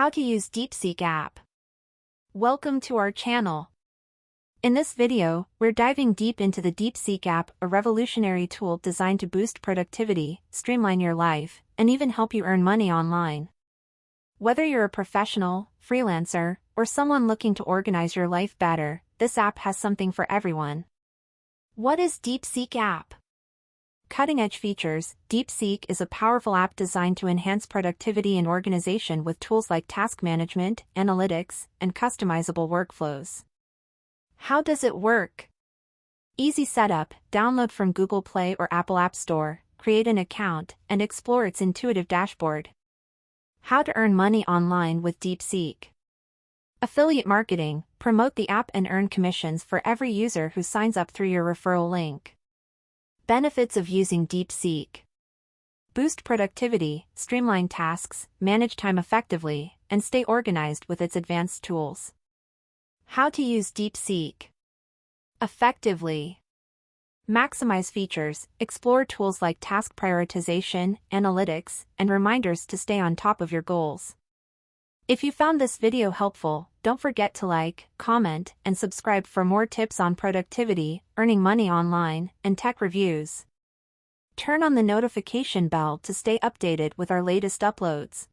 How to use DeepSeek app. Welcome to our channel. In this video, we're diving deep into the DeepSeek app, a revolutionary tool designed to boost productivity, streamline your life, and even help you earn money online. Whether you're a professional, freelancer, or someone looking to organize your life better, this app has something for everyone. What is DeepSeek app? Cutting-edge features, DeepSeek is a powerful app designed to enhance productivity and organization with tools like task management, analytics, and customizable workflows. How does it work? Easy setup: download from Google Play or Apple App Store, create an account, and explore its intuitive dashboard. How to earn money online with DeepSeek. Affiliate marketing: promote the app and earn commissions for every user who signs up through your referral link. Benefits of using DeepSeek: boost productivity, streamline tasks, manage time effectively, and stay organized with its advanced tools. How to use DeepSeek effectively. Maximize features, explore tools like task prioritization, analytics, and reminders to stay on top of your goals. If you found this video helpful, don't forget to like, comment, and subscribe for more tips on productivity, earning money online, and tech reviews. Turn on the notification bell to stay updated with our latest uploads.